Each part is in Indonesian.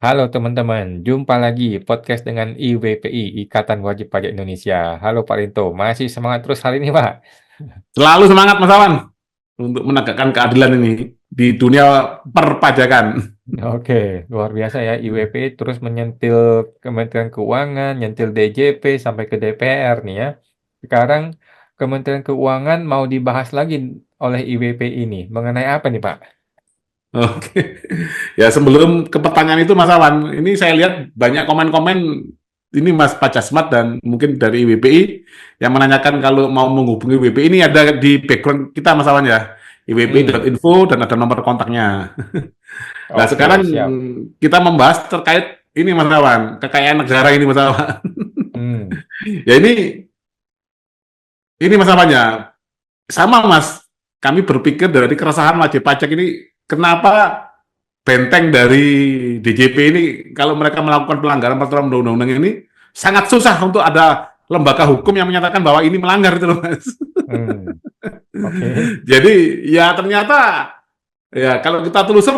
Halo teman-teman, jumpa lagi podcast dengan IWPI, Ikatan Wajib Pajak Indonesia. Halo Pak Rinto, masih semangat terus hari ini Pak? Selalu semangat Mas Awan untuk menegakkan keadilan ini di dunia perpajakan. Oke, luar biasa ya IWPI terus menyentil Kementerian Keuangan, nyentil DJP sampai ke DPR nih ya. Sekarang Kementerian Keuangan mau dibahas lagi oleh IWPI ini. Mengenai apa nih Pak? Oke. Ya sebelum ke pertanyaan itu Mas Awan, ini saya lihat banyak komen-komen ini Mas Pajasmat dan mungkin dari IWPI yang menanyakan kalau mau menghubungi IWPI ini ada di background kita Mas Awan ya. Hmm, IWPI.info dan ada nomor kontaknya. Nah sekarang oke, siap. kita membahas terkait ini Mas Awan, kekayaan negara ini Mas Awan. Hmm, Ya ini Mas Awan ya, sama Mas, kami berpikir dari keresahan wajib pajak ini, kenapa benteng dari DJP ini kalau mereka melakukan pelanggaran peraturan undang-undang ini sangat susah untuk ada lembaga hukum yang menyatakan bahwa ini melanggar itu loh Mas. hmm, oke. Jadi ya ternyata ya kalau kita telusur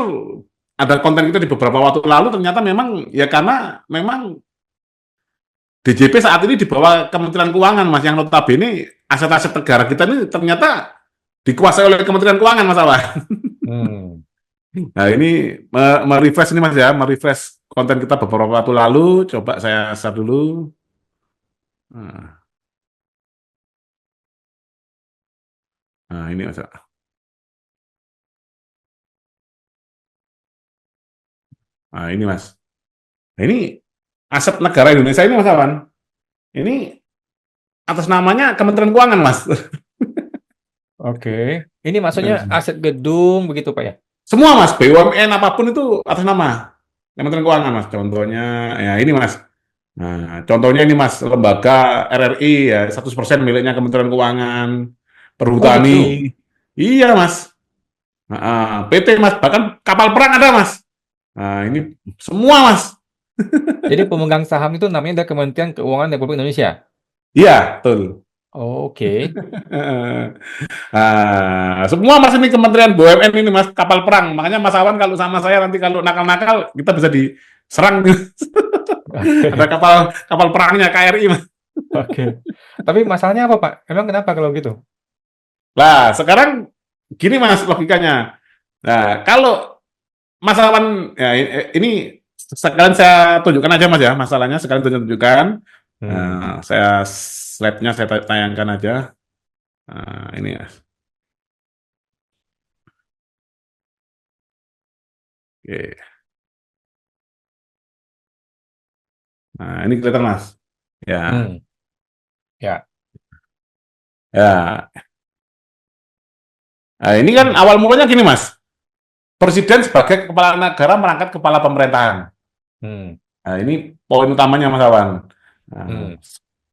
ada konten kita di beberapa waktu lalu ternyata memang ya karena memang DJP saat ini di bawah Kementerian Keuangan Mas yang notabene aset-aset negara kita ini ternyata dikuasai oleh Kementerian Keuangan Mas Awan. Hmm. Nah ini merefresh ini Mas ya, merefresh konten kita beberapa waktu lalu. Coba saya share dulu. Nah, nah, ini Mas. Nah ini Mas. Nah, ini aset negara Indonesia ini Mas Awan. Ini atas namanya Kementerian Keuangan Mas. Oke, ini maksudnya aset gedung begitu Pak ya? Semua Mas, BUMN apapun itu atas nama Kementerian Keuangan Mas. Contohnya ya ini Mas. Nah, contohnya ini Mas, lembaga RRI ya 100% miliknya Kementerian Keuangan, Oh gitu. Perhutani. Iya Mas. PT Mas, bahkan kapal perang ada Mas. Nah, ini semua Mas. Jadi pemegang saham itu namanya adalah Kementerian Keuangan Republik Indonesia. Iya, betul. Oh, oke. Semua Mas ini Kementerian BUMN ini Mas, kapal perang. Makanya Mas Awan kalau sama saya nanti kalau nakal-nakal kita bisa diserang. Ada Oke. kapal kapal perangnya KRI Mas. Oke. Tapi masalahnya apa, Pak? Emang kenapa kalau gitu? Nah, sekarang gini Mas logikanya. Nah, kalau Mas Awan ya ini sekalian saya tunjukkan aja Mas ya masalahnya sekalian tunjukkan. Hmm. Nah, saya slide-nya saya tayangkan aja. Nah, ini ya. Oke. Nah, ini kelihatan Mas. Ya. Hmm. Ya. Ya. Nah, ini kan awal mulanya gini Mas. Presiden sebagai kepala negara merangkap kepala pemerintahan. Hmm. Nah, ini poin utamanya Mas Awan. Nah, Hmm.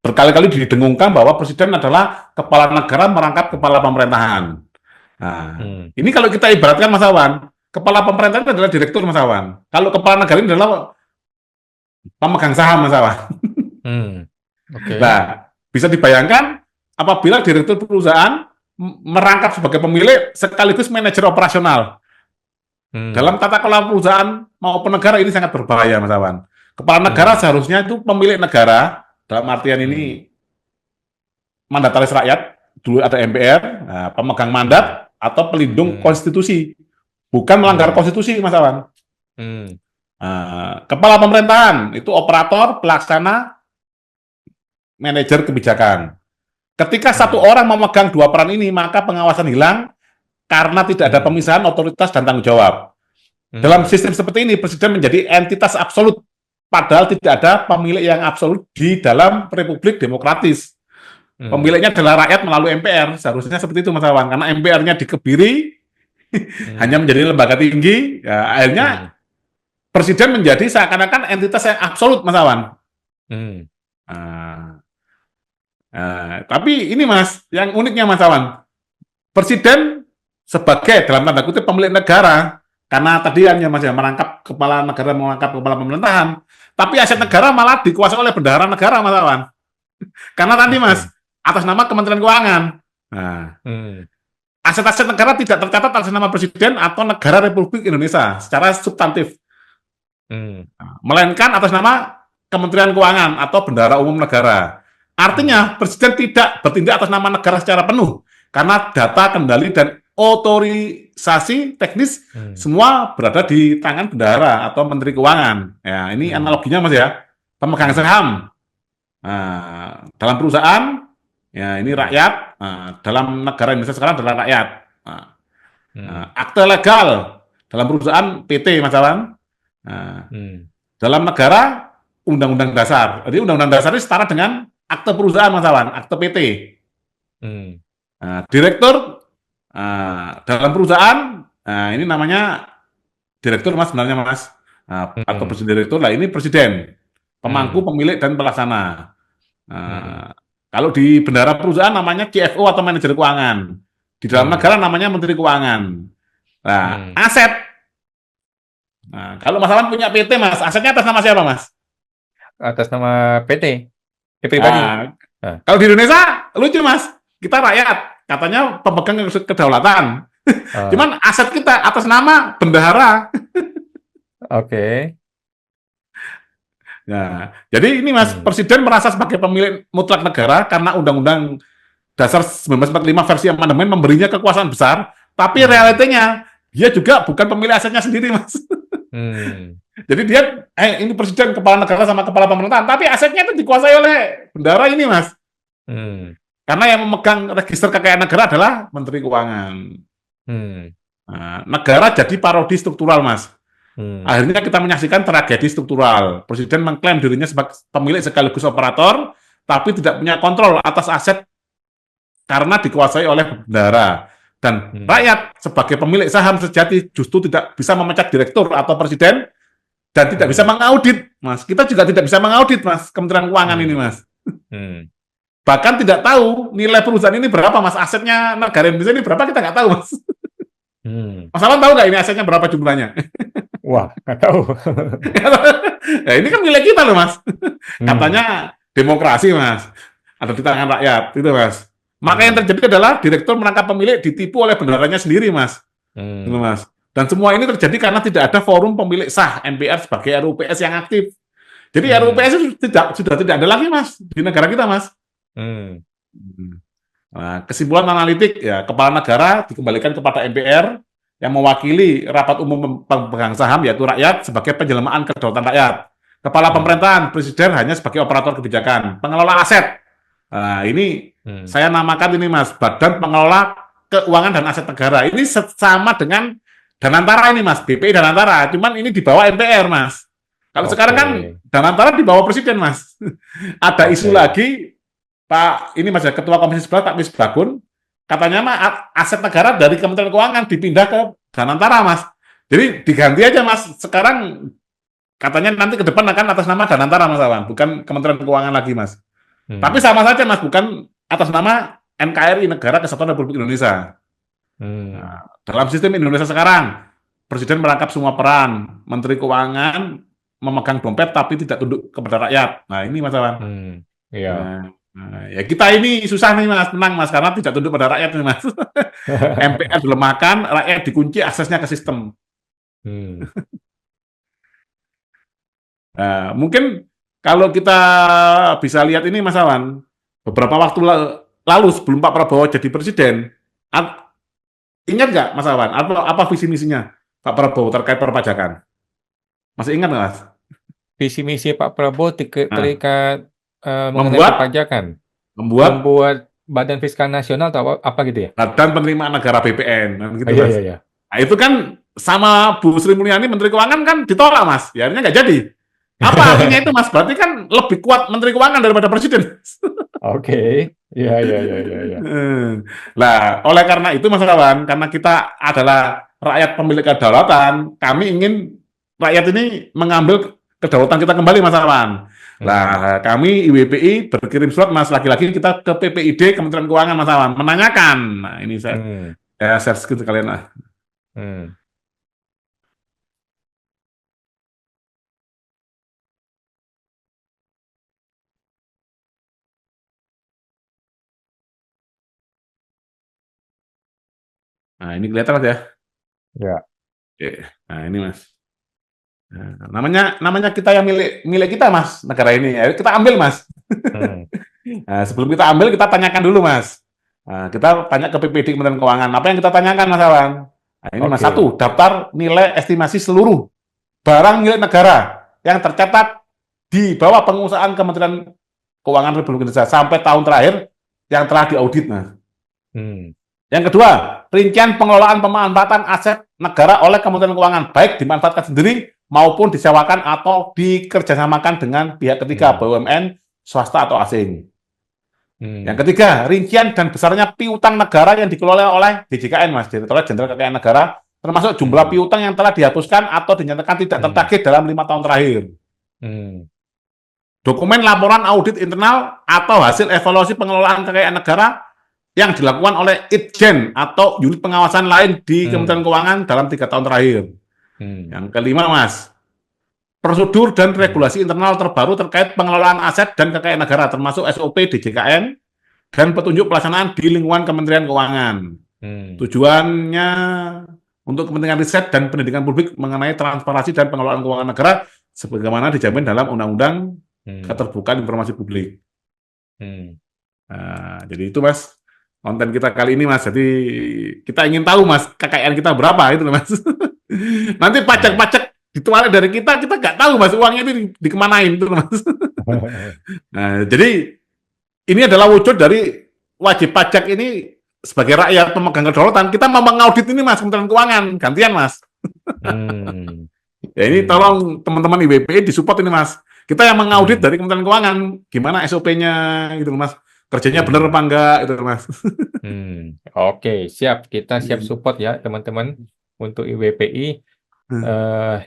berkali-kali didengungkan bahwa presiden adalah kepala negara merangkap kepala pemerintahan. Nah, Hmm. ini kalau kita ibaratkan Mas Awan, kepala pemerintahan itu adalah direktur Mas Awan. Kalau kepala negara ini adalah pemegang saham Mas Awan. Hmm. Oke. Nah, bisa dibayangkan apabila direktur perusahaan merangkap sebagai pemilik sekaligus manajer operasional. Hmm. Dalam tata kelola perusahaan maupun negara ini sangat berbahaya Mas Awan. Kepala negara Hmm. seharusnya itu pemilik negara, dalam artian Hmm. ini mandataris rakyat, dulu ada MPR, nah, pemegang Hmm. mandat atau pelindung Hmm. konstitusi, bukan melanggar Hmm. konstitusi, Mas Awan. Hmm. Kepala pemerintahan itu operator, pelaksana, manajer kebijakan. Ketika satu Hmm. orang memegang dua peran ini, maka pengawasan hilang karena tidak ada Hmm. pemisahan otoritas dan tanggung jawab. Dalam Hmm. sistem seperti ini, presiden menjadi entitas absolut, padahal tidak ada pemilik yang absolut di dalam republik demokratis. Hmm. Pemiliknya adalah rakyat melalui MPR. Seharusnya seperti itu Mas Awan. Karena MPR-nya dikebiri, hanya Hmm. menjadi lembaga tinggi, ya, Hmm. akhirnya presiden menjadi seakan-akan entitas yang absolut Mas Awan. Hmm. Nah, tapi ini Mas, yang uniknya Mas Awan, presiden sebagai dalam tanda kutip pemilik negara, karena tadi hanya Mas ya merangkap kepala negara, merangkap kepala pemerintahan, tapi aset Hmm. negara malah dikuasai oleh bendahara negara Mas Awan. Karena tadi Mas, Oke. atas nama Kementerian Keuangan. Nah, Hmm. aset-aset negara tidak tercatat atas nama presiden atau negara Republik Indonesia secara substantif. Hmm. melainkan atas nama Kementerian Keuangan atau Bendahara Umum Negara. Hmm. Artinya, Presiden tidak bertindak atas nama negara secara penuh, karena data, kendali, dan otorisasi teknis Hmm. semua berada di tangan bendahara atau Menteri Keuangan. Ya, ini Hmm. analoginya, Mas ya. Pemegang Hmm. saham. Nah, dalam perusahaan, ya ini Hmm. rakyat. Nah, dalam negara Indonesia sekarang adalah rakyat. Nah, Hmm. akte legal dalam perusahaan PT, Mas Awan. Nah, Hmm. dalam negara Undang-Undang Dasar. Jadi Undang-Undang Dasar ini setara dengan akte perusahaan, Mas Awan, akte PT. Hmm. Nah, direktur dalam perusahaan, nah ini namanya direktur, Mas, sebenarnya, Mas. Nah, atau Hmm. presiden direktur, lah ini presiden, pemangku, Hmm. pemilik, dan pelaksana. Hmm. Nah, kalau di bendahara perusahaan namanya CFO atau manajer keuangan. Di dalam Hmm. negara namanya menteri keuangan. Nah, Hmm. aset. Nah, kalau Mas Awan punya PT, Mas, asetnya atas nama siapa, Mas? Atas nama PT, pribadi. Nah, Ah. kalau di Indonesia, lucu, Mas. Kita rakyat, katanya pemegang kedaulatan. Ah. Cuman aset kita atas nama bendahara. Oke. Nah, jadi ini, Mas, Hmm. Presiden merasa sebagai pemilik mutlak negara karena Undang-Undang Dasar 1945 versi amandemen memberinya kekuasaan besar, tapi Hmm. realitanya dia juga bukan pemilik asetnya sendiri, Mas. Hmm. Jadi dia, ini presiden, kepala negara sama kepala pemerintahan, tapi asetnya itu dikuasai oleh bendahara ini, Mas. Hmm. Karena yang memegang register kekayaan negara adalah Menteri Keuangan. Hmm. Nah, negara jadi parodi struktural, Mas. Hmm. Akhirnya kita menyaksikan tragedi struktural. Presiden mengklaim dirinya sebagai pemilik sekaligus operator, tapi tidak punya kontrol atas aset karena dikuasai oleh bendahara. Dan Hmm. rakyat sebagai pemilik saham sejati justru tidak bisa memecat direktur atau presiden dan tidak bisa Hmm. mengaudit, Mas. Kita juga tidak bisa mengaudit, Mas, Kementerian Keuangan ini, Hmm. Mas. Hmm. Bahkan tidak tahu nilai perusahaan ini berapa, Mas. Asetnya negara Indonesia ini berapa, kita nggak tahu, Mas. Hmm. Mas Alan tahu nggak ini asetnya berapa jumlahnya? Wah, nggak tahu. Nah, ini kan milik kita loh, Mas. Hmm. Katanya demokrasi, Mas. Ada di tangan rakyat, itu, Mas. Maka yang Hmm. terjadi adalah direktur merangkap pemilik ditipu oleh bendaharanya sendiri, Mas. Gitu, Hmm. Mas. Dan semua ini terjadi karena tidak ada forum pemilik sah MPR sebagai RUPS yang aktif. Jadi Hmm. RUPS itu sudah tidak ada lagi, Mas, di negara kita, Mas. Hmm. Nah, kesimpulan analitik, ya, kepala negara dikembalikan kepada MPR yang mewakili rapat umum pemegang saham, yaitu rakyat, sebagai penjelmaan kedaulatan rakyat. Kepala Hmm. pemerintahan, presiden hanya sebagai operator kebijakan. Pengelola aset, nah, ini Hmm. saya namakan ini, Mas, Badan Pengelola Keuangan dan Aset Negara. Ini sama dengan Danantara ini, Mas, BPI Danantara. Cuman ini di bawah MPR, Mas. Kalau sekarang kan Oke. Danantara di bawah presiden, Mas. Ada isu Oke. lagi, Pak, ini Mas, Ketua Komisi 11 Pak Misbakun, katanya mah aset negara dari Kementerian Keuangan dipindah ke Danantara, Mas. Jadi diganti aja, Mas. Sekarang katanya nanti ke depan akan atas nama Danantara, Mas Awan, bukan Kementerian Keuangan lagi, Mas. Tapi Hmm. sama saja, Mas, bukan atas nama NKRI, Negara Kesatuan Republik Indonesia. Hmm. Nah, dalam sistem Indonesia sekarang, Presiden merangkap semua peran, Menteri Keuangan memegang dompet tapi tidak tunduk kepada rakyat. Nah, ini Mas Awan. Hmm. Iya. Ya kita ini susah nih, Mas, menang, Mas, karena tidak tunduk pada rakyat nih, Mas. MPR dilemahkan, rakyat dikunci aksesnya ke sistem. Hmm. Nah, mungkin kalau kita bisa lihat ini, Mas Awan, beberapa waktu lalu sebelum Pak Prabowo jadi presiden, ingat nggak, Mas Awan, apa visi misinya Pak Prabowo terkait perpajakan? Masih ingat nggak, Mas? Visi misi Pak Prabowo Nah, terikat mengenai membuat perpajakan, membuat membuat Badan Fiskal Nasional atau apa gitu ya? badan penerimaan negara BPN, kan Oh, gitu, iya, Mas. iya, iya. Nah, itu kan sama Bu Sri Mulyani, Menteri Keuangan, kan ditolak, Mas. Ya, akhirnya nggak jadi. Apa artinya itu, Mas? Berarti kan lebih kuat Menteri Keuangan daripada Presiden. Oke. Iya, iya, iya, iya, iya. Nah, oleh karena itu, Mas Rawan, karena kita adalah rakyat pemilik kedaulatan, kami ingin rakyat ini mengambil kedaulatan kita kembali, Mas Rawan. Hmm. Nah, kami IWPI berkirim surat, Mas, lagi-lagi kita ke PPID, Kementerian Keuangan, Mas Rawan, menanyakan. Nah, ini Hmm. saya share screen kalian. Hmm. Nah, ini kelihatan, Mas, ya. Ya. Oke. Nah, ini, Mas. Nah, namanya kita yang milik milik kita, Mas, negara ini. Ayo kita ambil, Mas. Hmm. Nah, sebelum kita ambil, kita tanyakan dulu, Mas. Nah, kita tanya ke PPD Kementerian Keuangan. Apa yang kita tanyakan, Mas Awan? Nah, ini Mas, Oke. satu, daftar nilai estimasi seluruh barang milik negara yang tercatat di bawah pengusahaan Kementerian Keuangan Republik Indonesia sampai tahun terakhir yang telah diaudit, Mas. Hmm. Yang kedua, rincian pengelolaan pemanfaatan aset negara oleh Kementerian Keuangan, baik dimanfaatkan sendiri maupun disewakan atau dikerjasamakan dengan pihak ketiga, Hmm. BUMN, swasta atau asing. Yang Hmm. ketiga, rincian dan besarnya piutang negara yang dikelola oleh DJKN, Mas, Direktorat Jenderal Kekayaan Negara, termasuk jumlah Hmm. piutang yang telah dihapuskan atau dinyatakan tidak Hmm. tertagih dalam 5 tahun terakhir. Hmm. Dokumen laporan audit internal atau hasil evaluasi pengelolaan kekayaan negara yang dilakukan oleh Itjen atau unit pengawasan lain di Kementerian Hmm. Keuangan dalam 3 tahun terakhir. Hmm. Yang kelima, Mas, prosedur dan Hmm. regulasi internal terbaru terkait pengelolaan aset dan kekayaan negara, termasuk SOP DJKN dan petunjuk pelaksanaan di lingkungan Kementerian Keuangan. Hmm. Tujuannya untuk kepentingan riset dan pendidikan publik mengenai transparansi dan pengelolaan keuangan negara sebagaimana dijamin dalam Undang-Undang Hmm. Keterbukaan Informasi Publik. Hmm. Nah, jadi itu, Mas, konten kita kali ini, Mas. Jadi kita ingin tahu, Mas, KKN kita berapa itu, Mas. Nanti Hmm. pajak-pajak dituarik dari kita nggak tahu, Mas, uangnya itu dikemanain itu, Mas. Nah, jadi ini adalah wujud dari wajib pajak ini sebagai rakyat pemegang kedaulatan. Kita mau mengaudit ini, Mas, Kementerian Keuangan gantian, Mas. Hmm. Ya ini Hmm. tolong teman-teman IBPI disupport ini, Mas. Kita yang mengaudit Hmm. dari Kementerian Keuangan, gimana SOP-nya gitu, Mas. Kerjanya benar Hmm. apa enggak gitu, Mas. Oke, siap. Kita siap Hmm. support ya, teman-teman, untuk IWPI Hmm.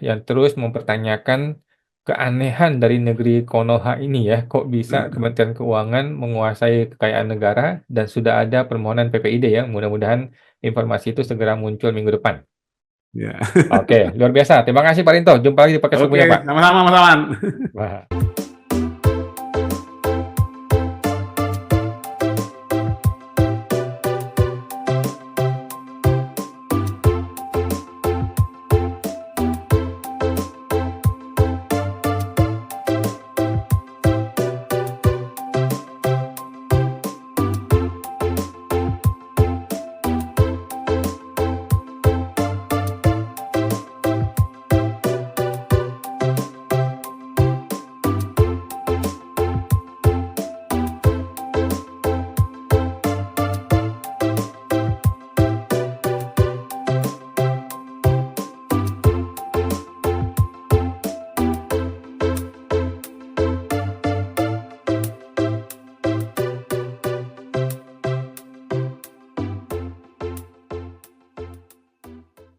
yang terus mempertanyakan keanehan dari negeri Konoha ini ya. Kok bisa Hmm. Kementerian Keuangan menguasai kekayaan negara dan sudah ada permohonan PPID ya. Mudah-mudahan informasi itu segera muncul minggu depan. Ya. Oke, luar biasa. Terima kasih Pak Rinto. Jumpa lagi di podcast Oke, selanjutnya, Pak. sama-sama, Mas Awan. Wah.